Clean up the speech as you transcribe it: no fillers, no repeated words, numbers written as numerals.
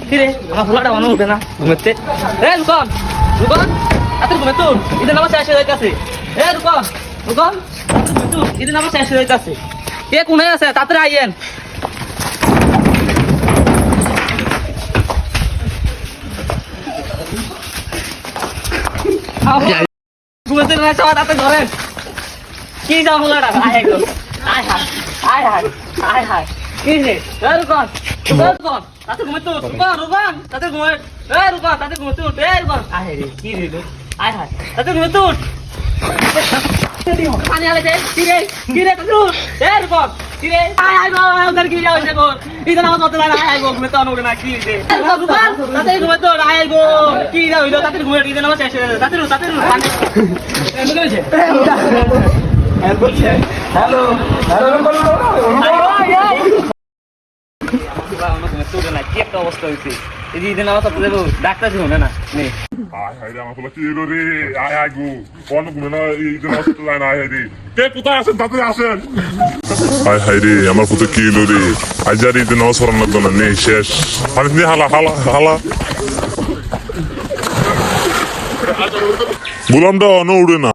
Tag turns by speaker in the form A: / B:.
A: কিরে আমার ফুলাটা মনে উঠে না ঘুমেতে এ রুকন রুকন এত ঘুমে তুই ঈদের নামাজ শেষ হয়ে যাইতাছে এ রুকন রুকন তুই ঈদের নামাজ শেষ হয়ে যাইতাছে কে কোনে আছে তাড়াতাড়ি আইয়েন ঘুমেতে না সবাই তাতে ধরেন কি যাও ফুলাটা আয় গো আয় হায় আয় হায় আয় হায় কি রে এ রুকন রুকন তাতে ঘুমে তুই রুকন রুকন তাতে ঘুমে এ রুকন তাতে ঘুমে তুই এ রুকন আয় রে কি রে আয় হায় তাতে ঘুমে তুই পানি আলে দে কি রে তুই এ রুকন কি রে আয় আয় গো ওদের কি যাও গো ইদা নামাজ পড়তে না আয় গো ঘুমে তো অনুরে না কি রে রুকন তাতে ঘুমে তো আয় গো কি যাও হইলো তাতে ঘুমে ইদা নামাজ শেষ হয়ে তাতে পানি এমন হইছে হ্যালো হ্যালো কি একটা অবস্থা হয়েছে এই যে ঈদের নামাজ পড়তে যাবো ডাক্তার ছিল না নেই
B: আয় হায় রে আমার পোলা কি এলো রে আয় আয় গো অনেক গুলো না এই জন্য আসতে যায় না আয় হায় রে কে কোথায় আছেন তাড়াতাড়ি আসেন আয় হায় রে আমার পোতা কি এলো রে আজ আর ঈদের নামাজ পড়ার লাগতো না নেই শেষ পানি নিয়ে হালা হালা হালা গোলামটা উড়ে না